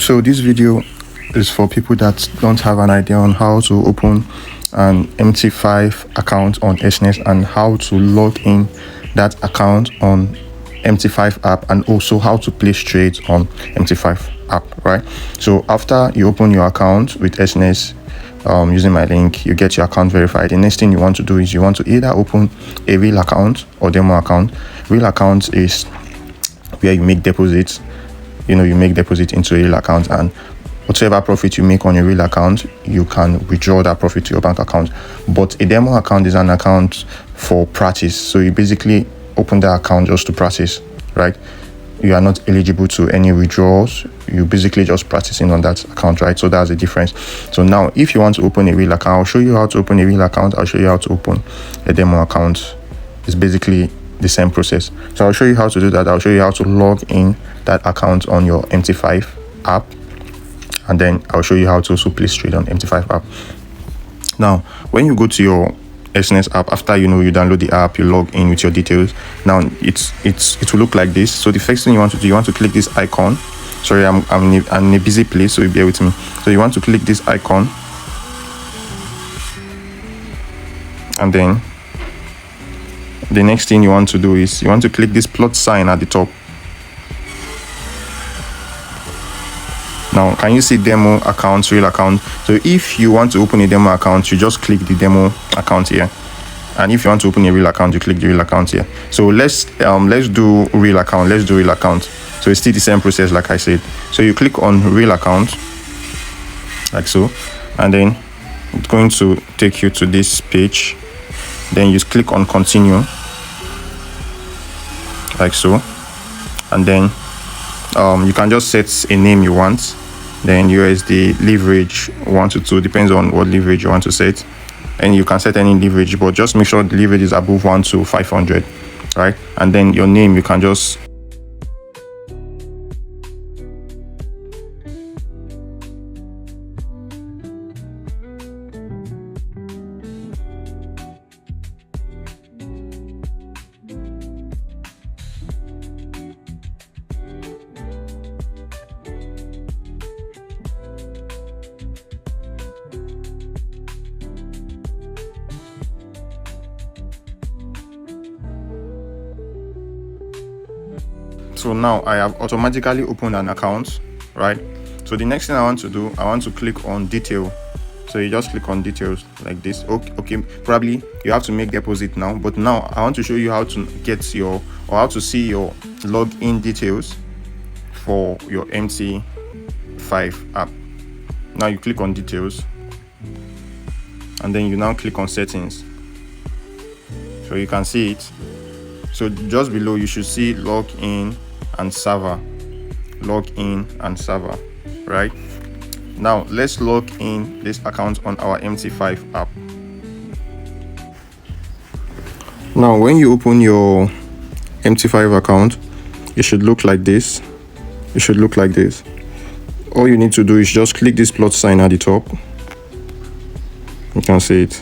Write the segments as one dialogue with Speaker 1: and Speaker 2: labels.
Speaker 1: So this video is for people that don't have an idea on how to open an MT5 account on SNS and how to log in that account on MT5 app, and also how to place trades on MT5 app, right? So after you open your account with SNS using my link, you get your account verified. The next thing you want to do is you want to either open a real account or demo account. Real account is where you make deposits. You make deposit into a real account, and whatever profit you make on a real account, you can withdraw that profit to your bank account. But a demo account is an account for practice. So you basically open that account just to practice, right? You are not eligible to any withdrawals. You basically just practicing on that account, right? So that's the difference. So now if you want to open a real account, I'll show you how to open a real account. I'll show you how to open a demo account. It's basically the same process. So I'll show you how to do that. I'll show you how to log in that account on your MT5 app, and then I'll show you how to also place trade on MT5 app. Now when you go to your SNS app, after you download the app, you log in with your details. Now it will look like this. So the first thing you want to do, you want to click this icon. Sorry, I'm in a busy place, so bear with me. So you want to click this icon, and then the next thing you want to do is you want to click this plot sign at the top. Now can you see demo account, real account? So if you want to open a demo account, you just click the demo account here, and if you want to open a real account, you click the real account here. So let's do real account. Let's do real account. So it's still the same process like I said. So you click on real account like so, and then it's going to take you to this page. Then you click on continue like so, and then you can just set a name you want. Then USD leverage 1 to 2, depends on what leverage you want to set, and you can set any leverage, but just make sure the leverage is above 1 to 500, right? And then your name, you can just So now I have automatically opened an account, right? So the next thing I want to do, I want to click on detail. So you just click on details like this. Okay, probably you have to make deposit now, but now I want to show you how to get your, or how to see your login details for your MT5 app. Now you click on details, and then you now click on settings, so you can see it. So just below you should see login and server, right? Now let's log in this account on our MT5 app. Now when you open your MT5 account, it should look like this. All you need to do is just click this plot sign at the top. You can see it,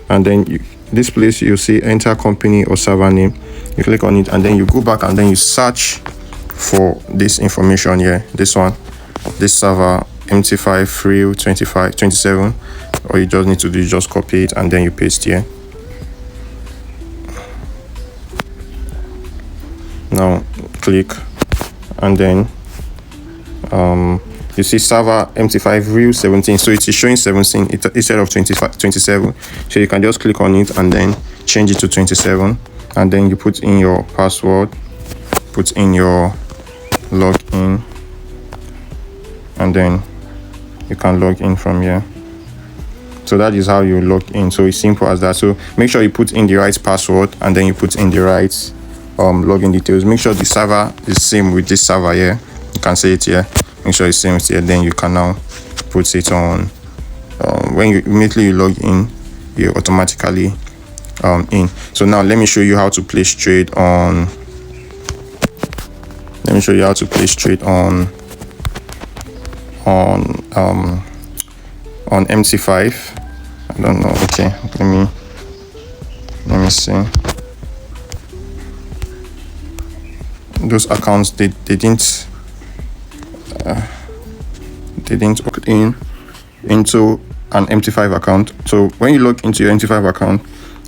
Speaker 1: and then this place you'll see enter company or server name. You click on it, and then you go back, and then you search for this information here, this server MT5 real 27. All you just need to do is just copy it, and then you paste here. Now click, and then you see server MT5 real 17, so it is showing 17 instead of 27. So you can just click on it and then change it to 27, and then you put in your password, put in your login, and then you can log in from here. So that is how you log in. So it's simple as that. So make sure you put in the right password, and then you put in the right login details. Make sure the server is same with this server here. You can see it here. Make sure it's same with here. Then you can now put it on. When you immediately log in, you automatically in. So now let me show you how to place trade on. On MT5. I don't know. Okay, let me see. Those accounts, they didn't they didn't opt in into an MT5 account. So when you log into your MT5 account,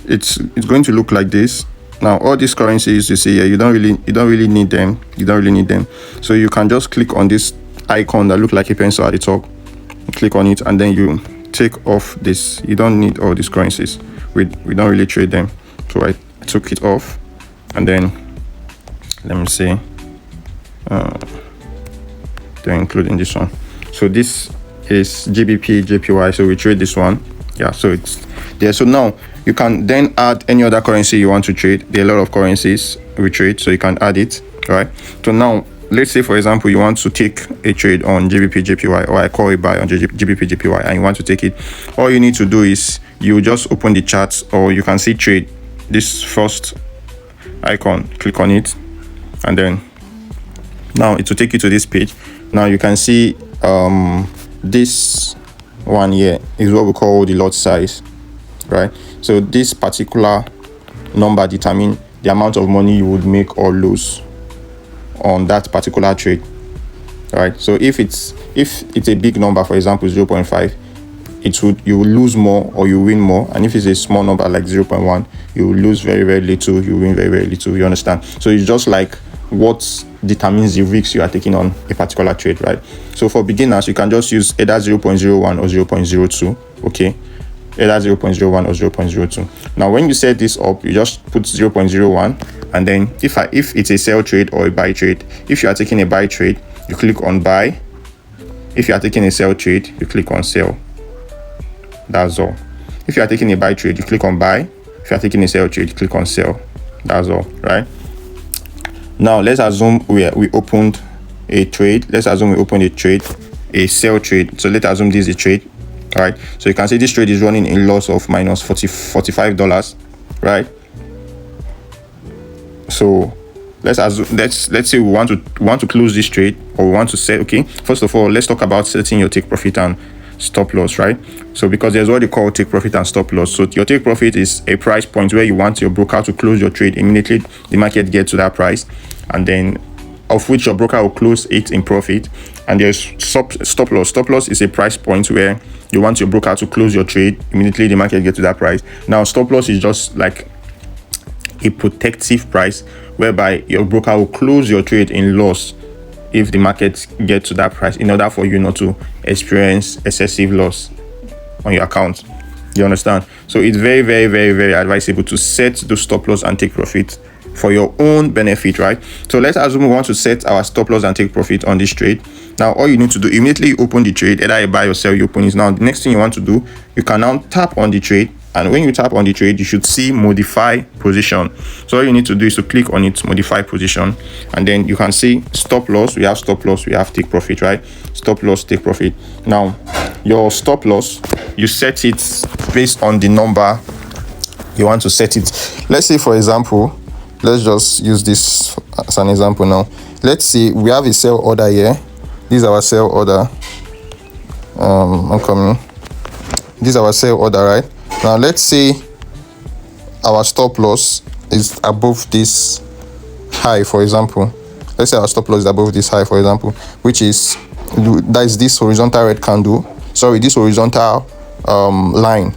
Speaker 1: it's going to look like this. Now all these currencies you see here, you don't really need them. So you can just click on this icon that look like a pencil at the top, click on it, and then you take off this. You don't need all these currencies. We don't really trade them. So I took it off, and then let me see, they're including this one. So this is GBP JPY, so we trade this one. Yeah, so it's there. So now you can then add any other currency you want to trade. There are a lot of currencies we trade, so you can add it. Right. So now let's say, for example, you want to take a trade on GBP JPY, or I call it buy on GBP JPY, and you want to take it. All you need to do is you just open the charts, or you can see trade, this first icon, click on it, and then now it will take you to this page. Now you can see this one here is what we call the lot size, right? So this particular number determines the amount of money you would make or lose on that particular trade, right? So if it's a big number, for example 0.5, you will lose more or you win more. And if it's a small number like 0.1, you will lose very, very little, you win very, very little. You understand? So it's just like what determines the risks you are taking on a particular trade, right? So for beginners, you can just use either 0.01 or 0.02, okay? Either 0.01 or 0.02. Now when you set this up, you just put 0.01, and then if it's a sell trade or a buy trade, if you are taking a buy trade, you click on buy. If you are taking a sell trade, you click on sell. That's all. If you are taking a buy trade, you click on buy. If you are taking a sell trade, you click on sell. That's all, right? Now let's assume we opened a trade. Let's assume we opened a trade, a sell trade. So let's assume this is a trade, right? So you can see this trade is running a loss of minus $45, right? So let's say we want to close this trade, or we want to say, okay, first of all, let's talk about setting your take profit and stop loss, right? So because there's what they call take profit and stop loss. So your take profit is a price point where you want your broker to close your trade immediately the market gets to that price, and then of which your broker will close it in profit. And there's stop loss. Stop loss is a price point where you want your broker to close your trade immediately the market gets to that price. Now stop loss is just like a protective price whereby your broker will close your trade in loss if the market gets to that price, in order for you not to experience excessive loss on your account. You understand? So it's very, very, very, very advisable to set the stop loss and take profit for your own benefit, right? So let's assume we want to set our stop loss and take profit on this trade. Now all you need to do, immediately you open the trade, either you buy or sell, you open it. Now the next thing you want to do, you can now tap on the trade, and when you tap on the trade, you should see modify position. So all you need to do is to click on it, modify position, and then you can see stop loss. We have stop loss, we have take profit, right? Stop loss, take profit. Now your stop loss, you set it based on the number you want to set it. Let's say, for example, let's just use this as an example now. Let's say we have a sell order here. This is our sell order. I'm coming. This is our sell order, right? Now let's say our stop loss is above this high, for example. Let's say our stop loss is above this high, for example, which is, that is this horizontal red candle. Sorry, this horizontal line,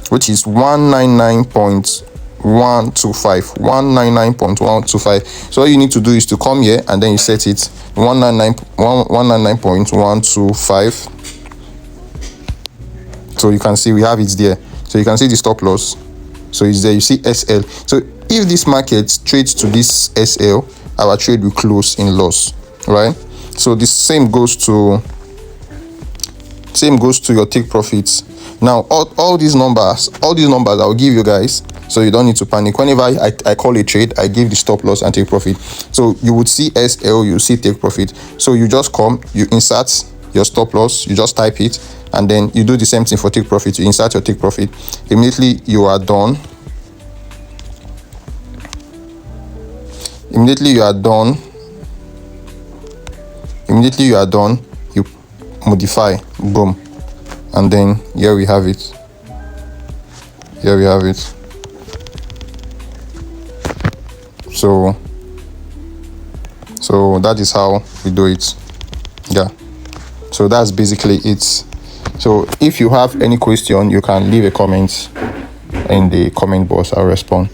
Speaker 1: which is 199.125. 199.125. So all you need to do is to come here, and then you set it 199.125. So you can see we have it there. So you can see the stop loss. So it's there. You see SL. So if this market trades to this SL, our trade will close in loss, right? So the same goes to your take profits. Now all these numbers I'll give you guys, so you don't need to panic. Whenever I call a trade, I give the stop loss and take profit. So you would see SL, you see take profit. So you just come, you insert your stop loss, you just type it, and then you do the same thing for take profit. You insert your take profit. Immediately you are done. Immediately you are done, you modify, boom, and then here we have it. So that is how we do it. Yeah. So that's basically it. So if you have any question, you can leave a comment in the comment box. I'll respond.